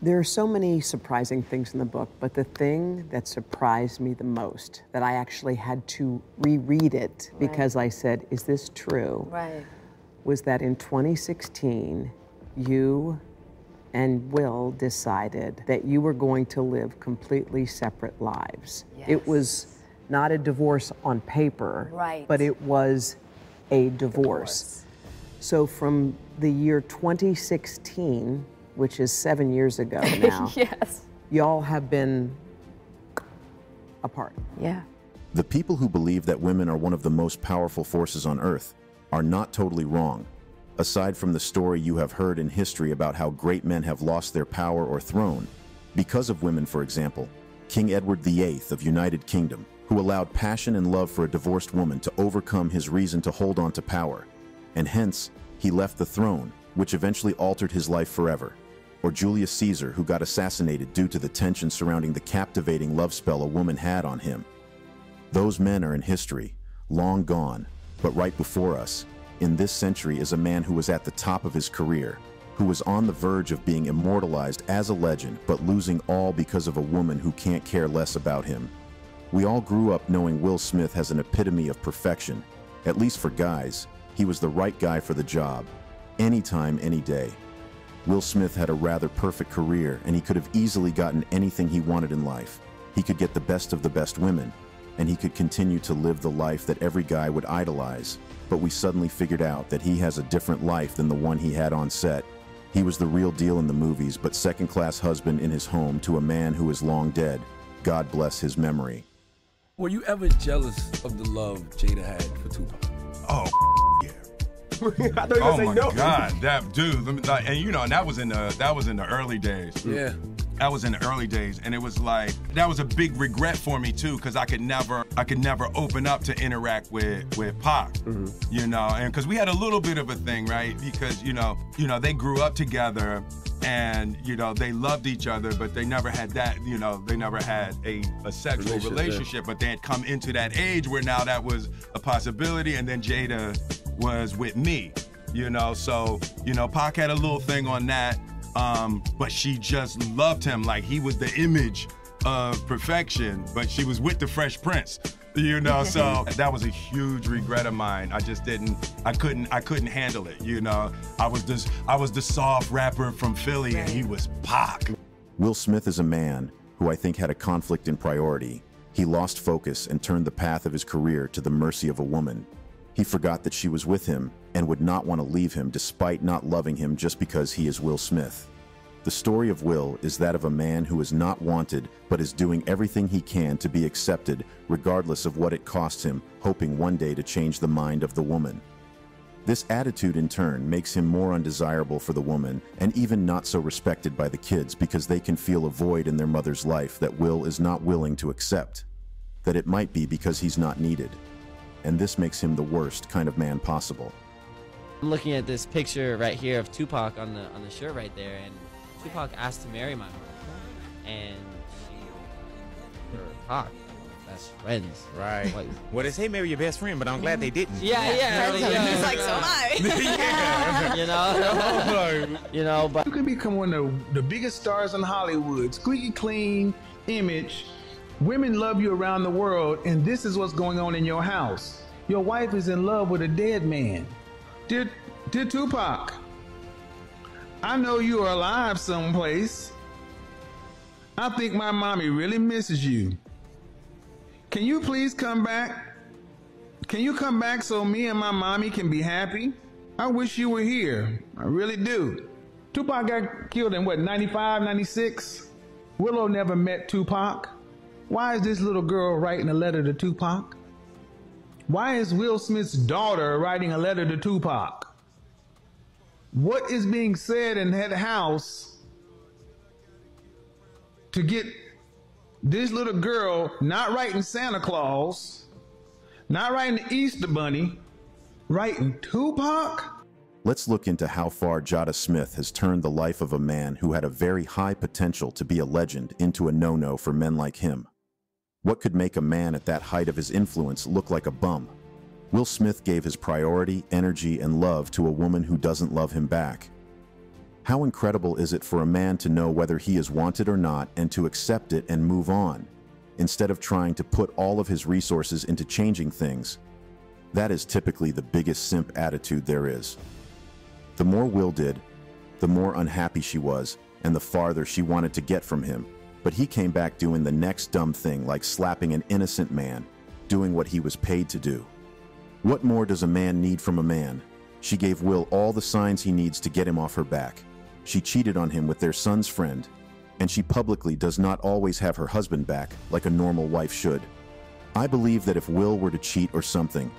There are so many surprising things in the book, but the thing that surprised me the most, that I actually had to reread it because I said, is this true? Right. Was that in 2016, you and Will decided that you were going to live completely separate lives. Yes. It was not a divorce on paper, Right. but it was a divorce. So from the year 2016, which is 7 years ago now, Yes. y'all have been apart. Yeah. The people who believe that women are one of the most powerful forces on earth are not totally wrong. Aside from the story you have heard in history about how great men have lost their power or throne, because of women, for example, King Edward VIII of United Kingdom, who allowed passion and love for a divorced woman to overcome his reason to hold on to power, and hence, he left the throne, which eventually altered his life forever. Or Julius Caesar, who got assassinated due to the tension surrounding the captivating love spell a woman had on him. Those men are in history, long gone, but right before us, in this century is a man who was at the top of his career, who was on the verge of being immortalized as a legend, but losing all because of a woman who can't care less about him. We all grew up knowing Will Smith as an epitome of perfection. At least for guys, he was the right guy for the job. Anytime, any day. Will Smith had a rather perfect career, and he could have easily gotten anything he wanted in life. He could get the best of the best women, and he could continue to live the life that every guy would idolize. But we suddenly figured out that he has a different life than the one he had on set. He was the real deal in the movies, but second-class husband in his home to a man who is long dead. God bless his memory. Were you ever jealous of the love Jada had for Tupac? Oh, yeah. I thought you were Oh gonna my say no. God, that dude, and you know, and that was in the early days. Yeah. That was in the early days, and it was like, that was a big regret for me too, because I could never open up to interact with Pac, you know, and because we had a little bit of a thing, right? Because you know, they grew up together, and you know, they loved each other, but they never had that, you know, they never had a sexual relationship, but they had come into that age where now that was a possibility, and then Jada was with me, you know, so you know, Pac had a little thing on that. But she just loved him like he was the image of perfection, but she was with the Fresh Prince, you know, so that was a huge regret of mine. I couldn't handle it, you know. I was the soft rapper from Philly, and he was Pac. Will Smith is a man who I think had a conflict in priority. He lost focus and turned the path of his career to the mercy of a woman. He forgot that she was with him and would not want to leave him despite not loving him just because he is Will Smith. The story of Will is that of a man who is not wanted but is doing everything he can to be accepted regardless of what it costs him, hoping one day to change the mind of the woman. This attitude in turn makes him more undesirable for the woman and even not so respected by the kids because they can feel a void in their mother's life that Will is not willing to accept. That it might be because he's not needed. And this makes him the worst kind of man possible. I'm looking at this picture right here of Tupac on the shirt right there, and Tupac asked to marry my mom, and she or Pac, best friends. Right. Like, Well, they say marry your best friend, but I'm glad they didn't. yeah. He's like, so am I. You know, you know, but You can become one of the biggest stars in Hollywood. Squeaky clean image. Women love you around the world, and this is what's going on in your house. Your wife is in love with a dead man. Dear Tupac, I know you are alive someplace. I think my mommy really misses you. Can you please come back? Can you come back so me and my mommy can be happy? I wish you were here. I really do. Tupac got killed in what, 95, 96? Willow never met Tupac. Why is this little girl writing a letter to Tupac? Why is Will Smith's daughter writing a letter to Tupac? What is being said in that house to get this little girl not writing Santa Claus, not writing the Easter Bunny, writing Tupac? Let's look into how far Jada Smith has turned the life of a man who had a very high potential to be a legend into a no-no for men like him. What could make a man at that height of his influence look like a bum? Will Smith gave his priority, energy, and love to a woman who doesn't love him back. How incredible is it for a man to know whether he is wanted or not and to accept it and move on, instead of trying to put all of his resources into changing things? That is typically the biggest simp attitude there is. The more Will did, the more unhappy she was and the farther she wanted to get from him. But he came back doing the next dumb thing, like slapping an innocent man, doing what he was paid to do. What more does a man need from a man? She gave Will all the signs he needs to get him off her back. She cheated on him with their son's friend, and she publicly does not always have her husband back like a normal wife should. I believe that if Will were to cheat or something,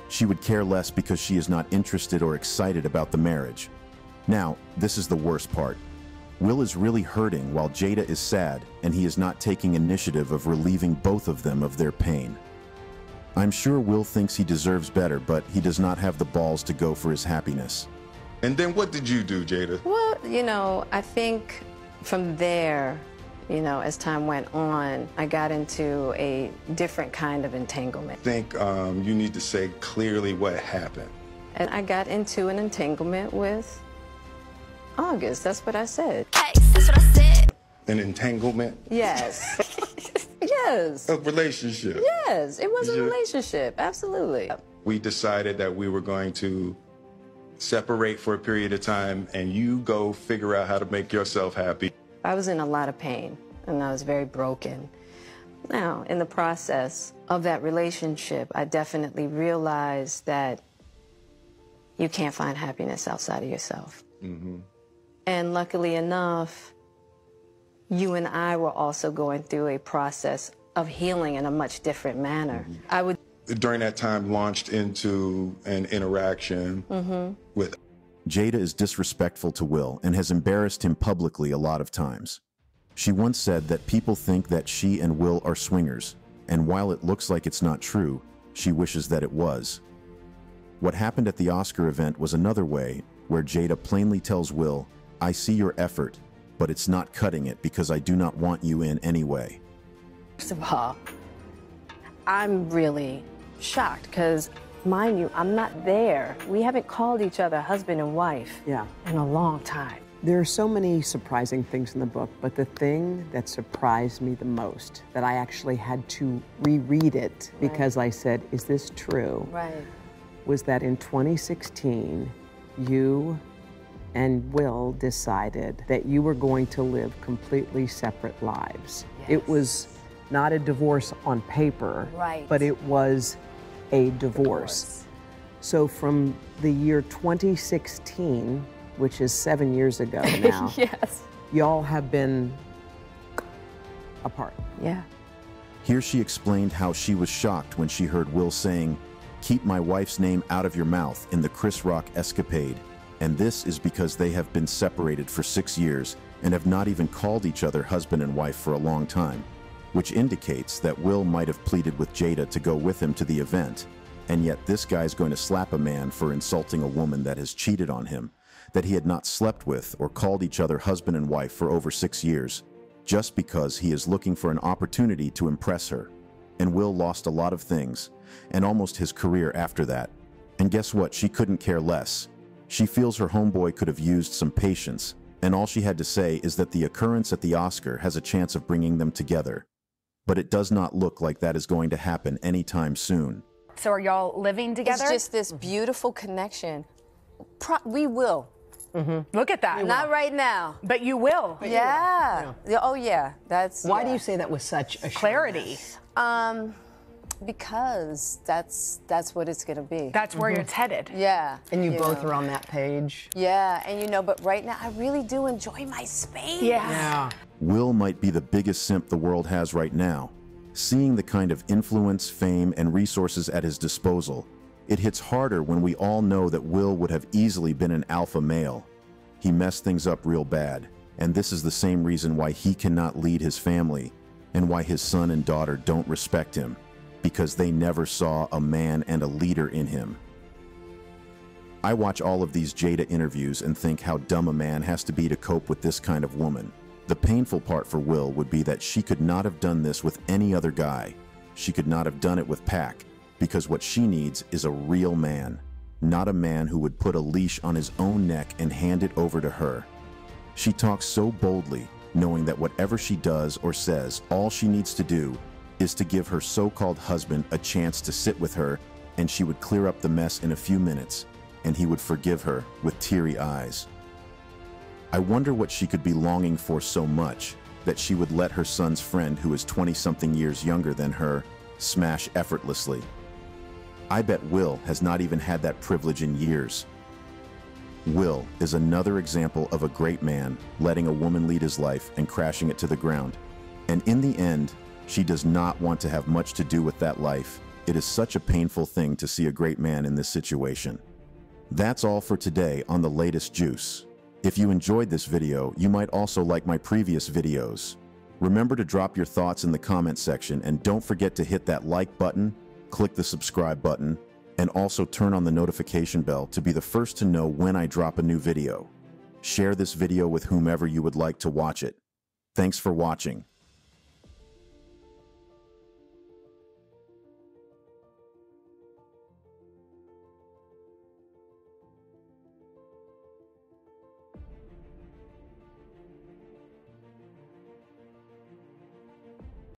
she would care less because she is not interested or excited about the marriage. Now, this is the worst part. Will is really hurting while Jada is sad, and he is not taking initiative of relieving both of them of their pain. I'm sure Will thinks he deserves better, but he does not have the balls to go for his happiness. And then what did you do, Jada? Well, you know, I think from there, you know, as time went on, I got into a different kind of entanglement. I think you need to say clearly what happened. And I got into an entanglement with August. That's what I said. Hey, that's what I said. An entanglement? Yes. Yes. A relationship? Yes, it was a relationship, absolutely. We decided that we were going to separate for a period of time and you go figure out how to make yourself happy. I was in a lot of pain and I was very broken. Now, in the process of that relationship, I definitely realized that you can't find happiness outside of yourself. Mm-hmm. And luckily enough, you and I were also going through a process of healing in a much different manner. Mm-hmm. I would during that time launched into an interaction with. Jada is disrespectful to Will and has embarrassed him publicly a lot of times. She once said that people think that she and Will are swingers, and while it looks like it's not true, she wishes that it was. What happened at the Oscar event was another way where Jada plainly tells Will, "I see your effort, but it's not cutting it because I do not want you in anyway." First of all, I'm really shocked because, mind you, I'm not there. We haven't called each other husband and wife in a long time. There are so many surprising things in the book, but the thing that surprised me the most, that I actually had to reread it because I said, is this true? Right. Was that in 2016, you and Will decided that you were going to live completely separate lives. Yes. It was not a divorce on paper, Right. but it was a divorce. So from the year 2016, which is 7 years ago now, Yes. y'all have been apart. Yeah. Here she explained how she was shocked when she heard Will saying, "Keep my wife's name out of your mouth" in the Chris Rock escapade. And this is because they have been separated for 6 years and have not even called each other husband and wife for a long time, which indicates that Will might have pleaded with Jada to go with him to the event. And yet this guy's going to slap a man for insulting a woman that has cheated on him, that he had not slept with or called each other husband and wife for over 6 years, just because he is looking for an opportunity to impress her. And Will lost a lot of things, and almost his career after that. And guess what? She couldn't care less. She feels her homeboy could have used some patience, and all she had to say is that the occurrence at the Oscar has a chance of bringing them together. But it does not look like that is going to happen anytime soon. So are y'all living together? It's just this beautiful connection. We will. Look at that. Not right now. But you will. Yeah. Oh, yeah. That's. Why do you say that with such assurance? Clarity. Because that's what it's gonna be. That's where it's headed. Yeah. And you both know. are on that page. Yeah, and you know, but right now I really do enjoy my space. Yeah. Will might be the biggest simp the world has right now. Seeing the kind of influence, fame, and resources at his disposal, it hits harder when we all know that Will would have easily been an alpha male. He messed things up real bad, and this is the same reason why he cannot lead his family and why his son and daughter don't respect him, because they never saw a man and a leader in him. I watch all of these Jada interviews and think how dumb a man has to be to cope with this kind of woman. The painful part for Will would be that she could not have done this with any other guy. She could not have done it with Pac, because what she needs is a real man, not a man who would put a leash on his own neck and hand it over to her. She talks so boldly, knowing that whatever she does or says, all she needs to do is to give her so-called husband a chance to sit with her, and she would clear up the mess in a few minutes, and he would forgive her with teary eyes. I wonder what she could be longing for so much that she would let her son's friend, who is 20-something years younger than her, smash effortlessly. I bet Will has not even had that privilege in years. Will is another example of a great man letting a woman lead his life and crashing it to the ground. And in the end, she does not want to have much to do with that life. It is such a painful thing to see a great man in this situation. That's all for today on The Latest Juice. If you enjoyed this video, you might also like my previous videos. Remember to drop your thoughts in the comment section, and don't forget to hit that like button, click the subscribe button, and also turn on the notification bell to be the first to know when I drop a new video. Share this video with whomever you would like to watch it. Thanks for watching.